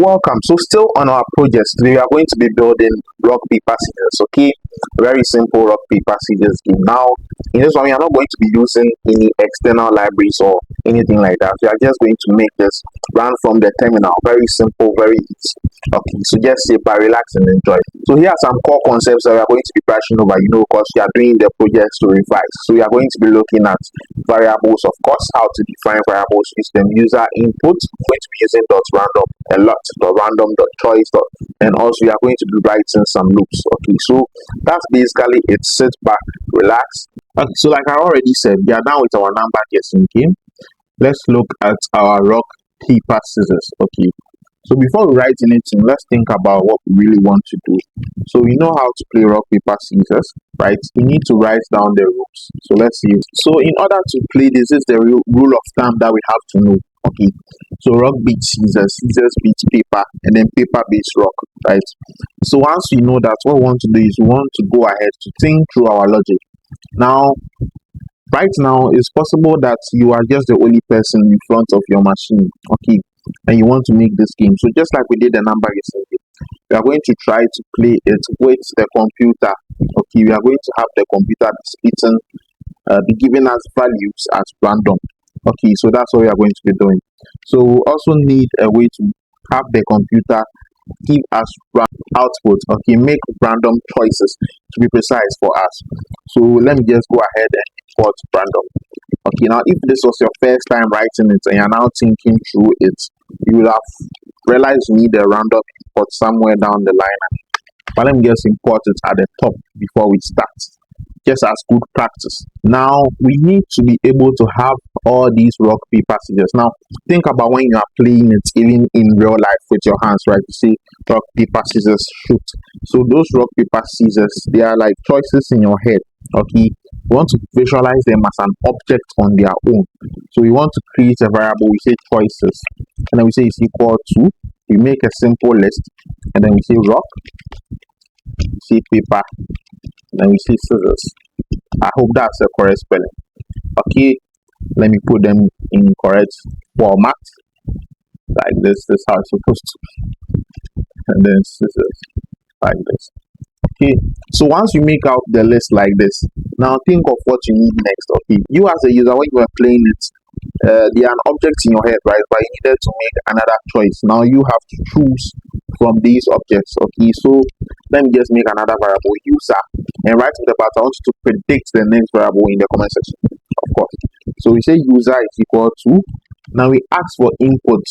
Welcome. So, still on our projects, today we are going to be building rock paper scissors. Okay, very simple rock paper scissors game. Now, in this one, we are not going to be using any external libraries or anything like that. We are just going to make this run from the terminal. Very simple, very easy. Okay, so just sit back, relax, and enjoy. So, here are some core concepts that we are going to be brushing over. Because we are doing the projects to revise. So, we are going to be looking at variables, of course, how to define variables, system user input. We're going to be using dot random a lot, dot random dot choice dot, and also we are going to be writing some loops. Okay, so that's basically it. Sit back, relax. Okay, so like I already said, we are done with our number guessing game. Let's look at our rock paper scissors. Okay, so before we write anything, let's think about what we really want to do. So we know how to play rock paper scissors, right? We need to write down the rules. So let's see. So in order to play this is the rule of thumb that we have to know. Okay, so rock beats scissors, scissors beats paper, and then paper beats rock, right? So once we know that, what we want to do is we want to go ahead to think through our logic. Now, right now, it's possible that you are just the only person in front of your machine, okay, and you want to make this game. So just like we did the number recently, we are going to try to play it with the computer. Okay, we are going to have the computer be giving us values as random. Okay, so that's what we are going to be doing. So we also need a way to have the computer give us output. Okay, make random choices, to be precise, for us. So let me just go ahead and import random. Okay, now if this was your first time writing it and you're now thinking through it, you will have realized you need a random import somewhere down the line. But let me just import it at the top before we start, just as good practice. Now we need to be able to have all these rock paper scissors. Now think about when you are playing it even in real life with your hands, right? You say rock paper scissors shoot. So those rock paper scissors, they are like choices in your head. Okay, we want to visualize them as an object on their own. So we want to create a variable. We say choices, and then we say it's equal to, we make a simple list, and then we say rock, we say paper, then we say scissors. I hope that's the correct spelling. Okay, let me put them in correct format, like this. This is how it's supposed to be, and then scissors like this. Okay, so once you make out the list like this, now think of what you need next. Okay, you as a user, when you are playing it, there are objects in your head, right? But you needed to make another choice. Now you have to choose from these objects. Okay, so let me just make another variable, user, and right in the part I want you to predict the next variable in the comment section, of course. So we say user is equal to, now we ask for input.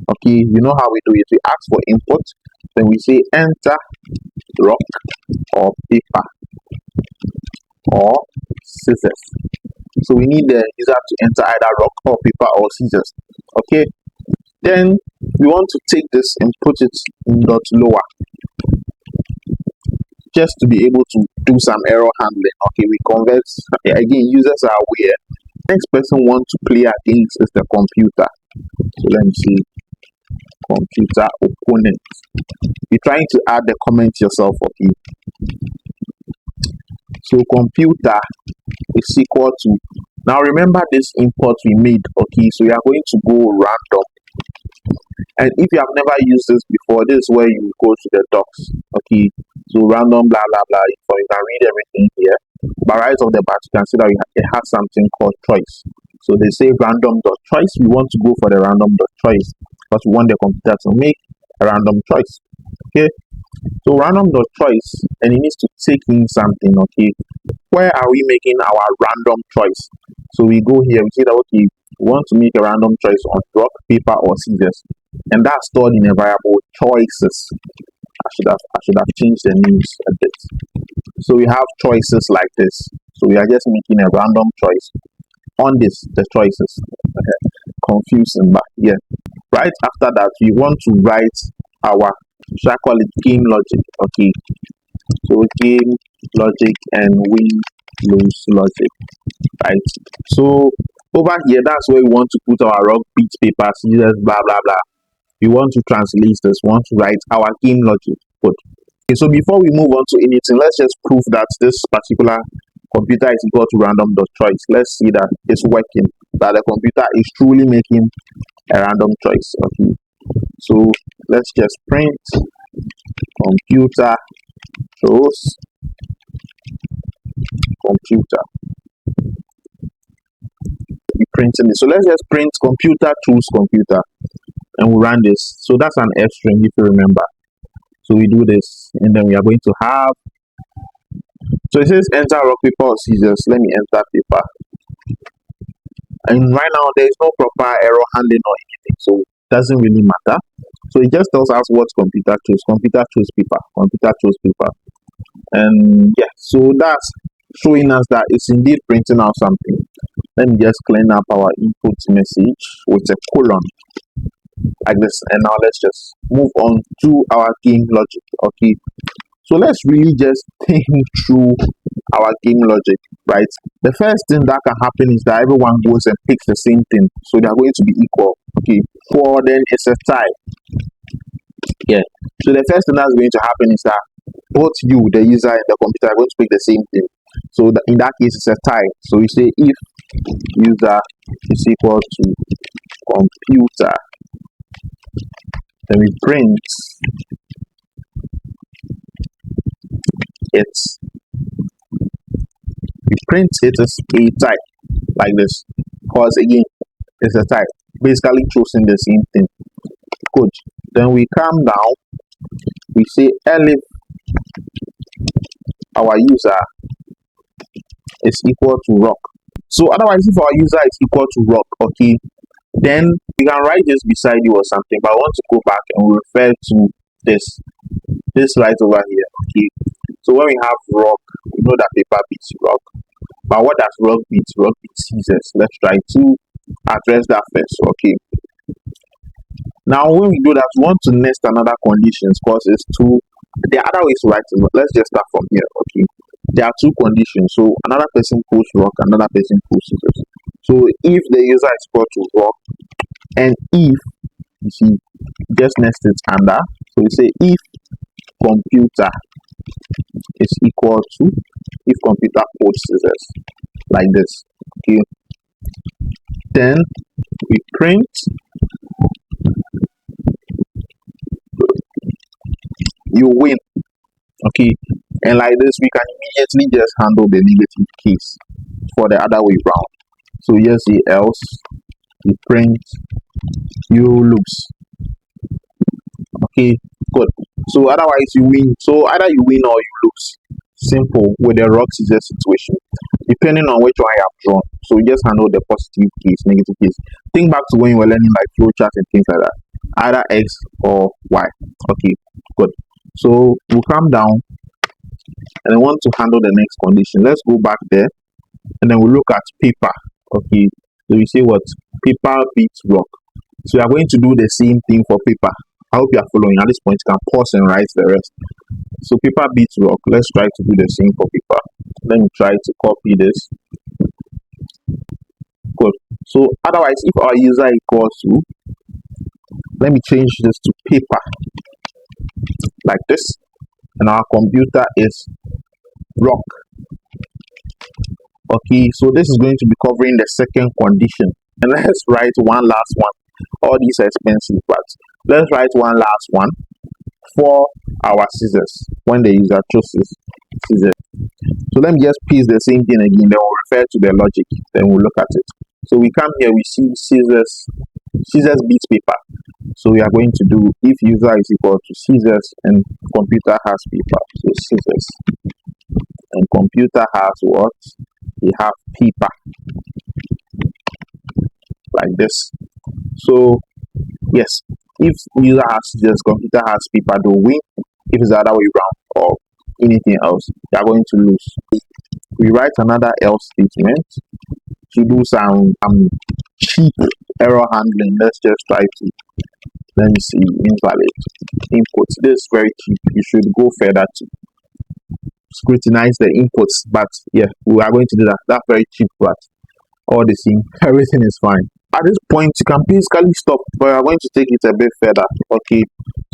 Okay, you know how we do it. We ask for input, then we say enter rock or paper or scissors. So we need the user to enter either rock or paper or scissors. Okay, then we want to take this and put it in dot lower, just to be able to do some error handling. Okay, we convert again. Users are aware. Next person want to play against is the computer. So let me see, computer opponent. You're trying to add the comment yourself. Okay, so computer is equal to, now remember this import we made. Okay, so we are going to go random, and if you have never used this before, this is where you go to the docs. Okay, so random blah blah blah, you can read everything here, but right off the bat you can see that it has something called choice. So they say random dot choice. We want to go for the random dot choice because we want the computer to make a random choice. Okay, so random dot choice, and it needs to take in something. Okay, where are we making our random choice? So we go here, we say that okay, we want to make a random choice on rock, paper, or scissors, and that's stored in a variable choices. I should have changed the names a bit. So we have choices like this. So we are just making a random choice on this, the choices. Okay, confusing, but yeah. Right after that, we want to write our, should I call it game logic? Okay, so game logic and win lose logic, right? So over here, that's where we want to put our rock, beat, paper, scissors, blah blah blah. We want to translate this, we want to write our game logic code. Okay, so before we move on to anything, let's just prove that this particular computer is equal to random dot choice. Let's see that it's working, that the computer is truly making a random choice. Okay, So let's just print computer chose computer. We printing this. So let's just print computer choose computer and we run this. So that's an F string if you remember. So we do this and then we are going to have, so it says enter rock paper or scissors. Let me enter paper. And right now there is no proper error handling or anything, so it doesn't really matter. So it just tells us what computer choose. Computer choose paper. Computer choose paper. And yeah, so that's showing us that it's indeed printing out something. Let me just clean up our input message with a colon like this. And now let's just move on to our game logic. Okay, so let's really just think through our game logic, right? The first thing that can happen is that everyone goes and picks the same thing, so they are going to be equal. Okay, for then it's a tie. Yeah, so the first thing that's going to happen is that both you, the user, and the computer are going to pick the same thing. So in that case, it's a tie. So we say if user is equal to computer, then we print it. We print it as a type like this, because again, it's a type, basically choosing the same thing. Good. Then we come down. We say elif our user is equal to rock. So otherwise, if our user is equal to rock, okay, then we can write this beside you or something. But I want to go back and refer to this right over here. Okay. So when we have rock, we know that paper beats rock. But what does rock beat? Rock beats scissors. Let's try to address that first. Okay. Now when we do that, we want to nest another conditions because it's two. There are other ways to write it, but let's just start from here. Okay. There are two conditions. So another person pulls rock, another person pulls scissors. So if the user is equal to rock, and if you see, just nest it under. So we say if computer is equal to, if computer pulls scissors like this. Okay. Then we print you win. Okay, and like this we can immediately just handle the negative case for the other way round. So here's the else, we print you lose. Okay, good. So otherwise you win. So either you win or you lose. Simple with the rock scissors situation, depending on which one you have drawn. So we just handle the positive case, negative case. Think back to when you were learning like flowcharts and things like that. Either X or Y. Okay, good. So we'll come down and I want to handle the next condition. Let's go back there and then we'll look at paper. Okay, so you see what paper beats rock. So we are going to do the same thing for paper. I hope you are following. At this point, you can pause and write the rest. So paper beats rock. Let's try to do the same for paper. Let me try to copy this. Good. So otherwise, if our user equals to, let me change this to paper like this, and our computer is rock. Okay, so this is going to be covering the second condition. And let's write one last one. All these are expensive, but let's write one last one for our scissors when the user chooses scissors. So let me just paste the same thing again, then we'll refer to the logic, then we'll look at it. So we come here, we see scissors beats paper. So we are going to do if user is equal to scissors and computer has paper. So scissors and computer has what? They have paper like this. So yes, if user has scissors, computer has paper, they'll win. If it's the other way around or anything else, they are going to lose. We write another else statement to do some cheap error handling. Let's just try to, let me see, invalid inputs. This is very cheap. You should go further to scrutinize the inputs, but yeah, we are going to do that. That's very cheap, but all the same, everything is fine. At this point, you can basically stop, but I'm going to take it a bit further. Okay,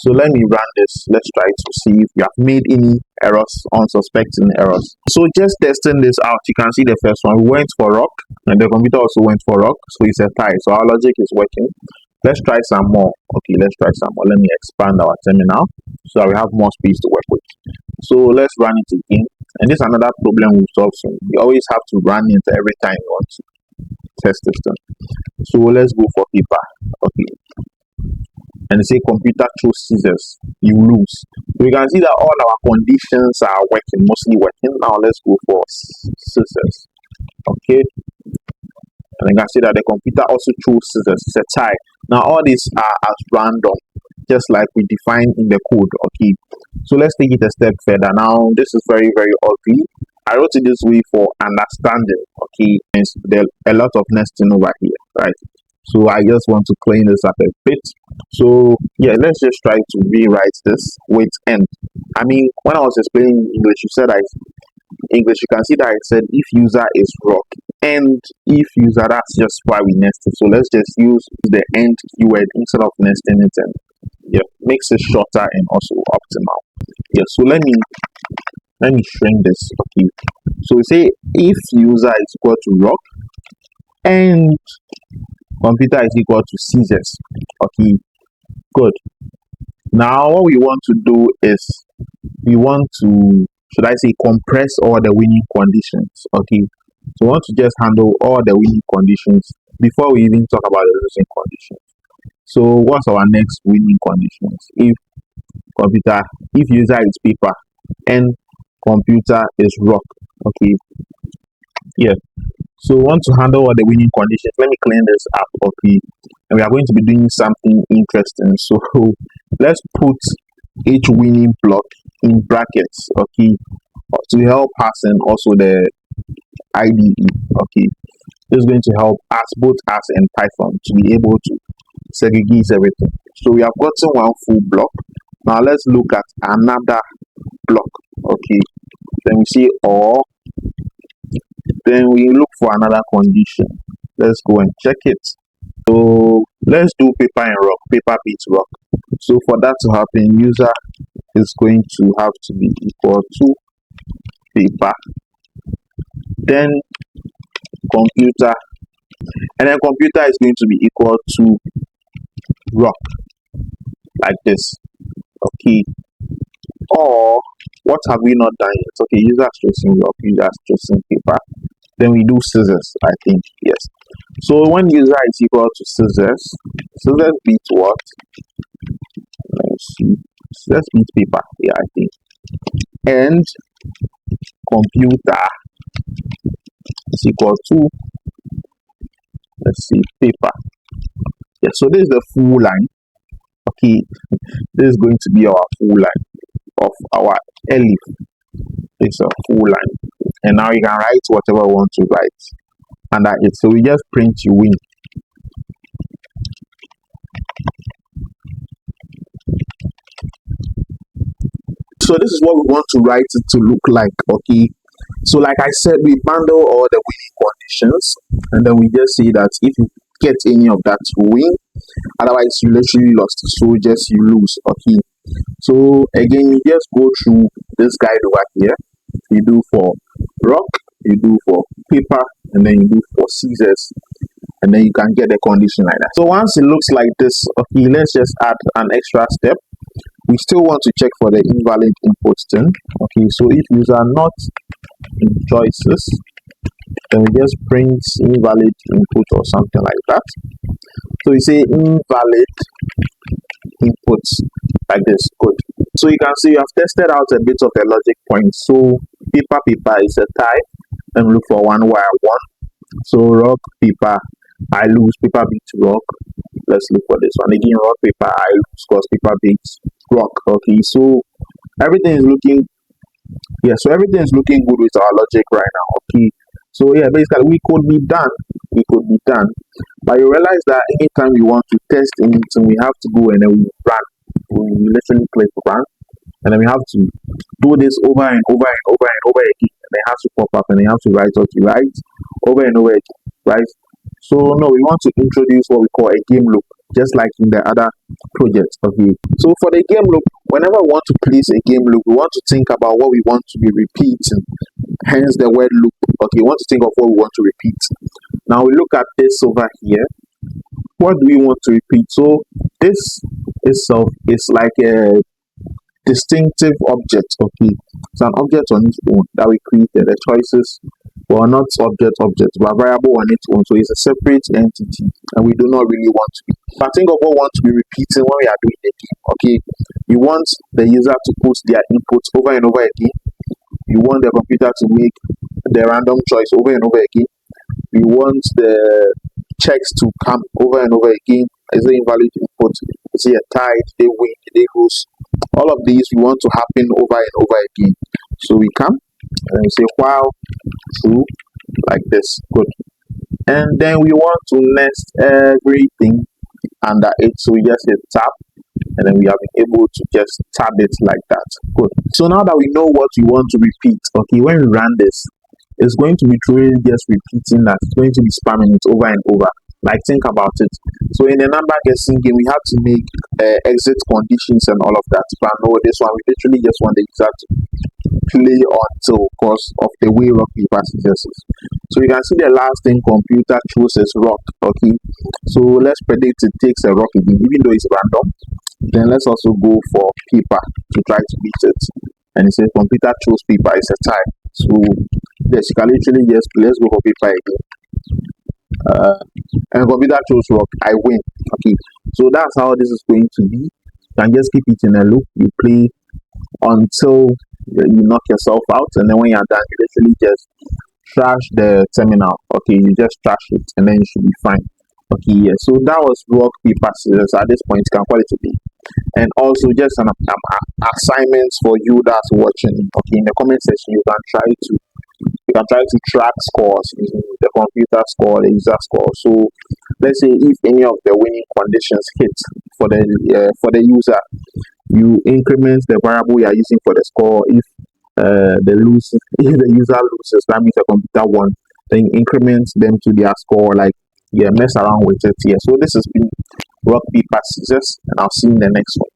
so let me run this. Let's try to see if you have made any errors, unsuspecting errors. So just testing this out, you can see the first one. We went for rock, and the computer also went for rock, so it's a tie. So our logic is working. Let's try some more. Okay, let's try some more. Let me expand our terminal so that we have more space to work with. So let's run it again. And this is another problem we solve soon. You always have to run it every time you want to test this thing. So let's go for paper. Okay. And say computer chose scissors, you lose. So you can see that all our conditions are working, mostly working. Now let's go for scissors. Okay. And you can see that the computer also chose scissors. It's a tie. Now all these are as random, just like we defined in the code. Okay. So let's take it a step further. Now this is very, very ugly. I wrote it this way for understanding. Okay. And there's a lot of nesting over here, right? So I just want to clean this up a bit. So yeah, let's just try to rewrite this with end. I mean, when I was explaining English, you can see that I said if user is rock and if user, that's just why we nested. So let's just use the end keyword instead of nesting it, and yeah, makes it shorter and also optimal. Yeah, so let me shrink this. Okay, so we say if user is equal to rock and computer is equal to scissors. Okay, good. Now what we want to do is we want to, should I say, compress all the winning conditions. Okay, so we want to just handle all the winning conditions before we even talk about the losing conditions. So what's our next winning conditions? If user is paper and computer is rock. Okay, yeah. So we want to handle all the winning conditions. Let me clean this up. Okay, and we are going to be doing something interesting. So let's put each winning block in brackets. Okay, to help us and also the IDE. Okay, this is going to help us, both us and Python, to be able to segregate everything. So we have gotten one full block. Now let's look at another block. Okay, then we see or, then we look for another condition. Let's go and check it. So let's do paper and rock. Paper beats rock. So for that to happen, user is going to have to be equal to paper, then computer, and then computer is going to be equal to rock, like this. Okay, or what have we not done yet? Okay, user has chosen rock, user has chosen paper, then we do scissors. I think yes. So when user is equal to scissors, scissors beats what? Let's see, scissors beats paper. Yeah, I think. And computer is equal to, let's see, paper. Yeah, so this is the full line. Okay, this is going to be our full line of our elif. It's a full line, and now you can write whatever you want to write under it. So we just print you win. So this is what we want to write it to look like. Okay, so like I said, we bundle all the winning conditions, and then we just say that if you get any of that, you win. Otherwise, you literally lost. So just you lose. Okay, so again, you just go through this guide over here. You do for rock, you do for paper, and then you do for scissors, and then you can get the condition like that. So once it looks like this, okay, let's just add an extra step. We still want to check for the invalid input thing. Okay, so if user not in choices, then we just print invalid input or something like that. So we say invalid inputs like this. Good. So you can see you have tested out a bit of a logic point. So paper is a tie, and look for one where I won. So rock paper, I lose, paper beats rock. Let's look for this one again. Rock paper, I lose because paper beats rock. Okay, so everything is looking, yeah, so everything is looking good with our logic right now. Okay, so yeah, basically we could be done, but you realize that anytime we want to test anything, we have to go and then we run. We literally click run, and then we have to do this over and over and over and over again. And they have to pop up, and they have to write what you write over and over again, right? So no, we want to introduce what we call a game loop, just like in the other projects. Okay, so for the game loop, whenever we want to place a game loop, we want to think about what we want to be repeating, hence the word loop. Okay, we want to think of what we want to repeat. Now we look at this over here. what do we want to repeat? So this itself is like a distinctive object. Okay, it's an object on its own that we created. The choices well, not object, but variable on its own. So it's a separate entity, and we do not really want to be. But think of what we want to be repeating when we are doing the game. Okay, you want the user to put their inputs over and over again. You want the computer to make the random choice over and over again. You want the checks to come over and over again. Is it invalid input? Is it a tie? Did they win? Did they lose? All of these we want to happen over and over again. So we come and we say while true like this. Good. And then we want to nest everything under it. So we just hit tab and then we have been able to just tab it like that. Good. So now that we know what we want to repeat, okay, when we run this, it's going to be truly just repeating that. It's going to be spamming it over and over. Like, think about it. So in the number guessing game, we have to make exit conditions and all of that. But no, this one we literally just want the user to play until because of the way rock paper scissors is. So you can see the last thing computer chooses rock. Okay, so let's predict it takes a rock again, even though it's random. Then let's also go for paper to try to beat it. And it says computer chose paper, it's a tie. So yes, you can literally just play. Let's go for paper again. And computer chose rock, I win. Okay, so that's how this is going to be. You can just keep it in a loop. You play until you knock yourself out, and then when you're done, you literally just trash the terminal. Okay, you just trash it, and then you should be fine. Okay, yeah. So that was rock paper scissors. At this point, you can call it a day. And also just an assignment for you that's watching. Okay, in the comment section, you can try to track scores using the computer score, the user score. So let's say if any of the winning conditions hit for the user, you increment the variable you are using for the score. If if the user loses, that means the computer won. Then increment them to their score. Like, yeah, mess around with it. Yeah. So this has been rock paper scissors, and I'll see you in the next one.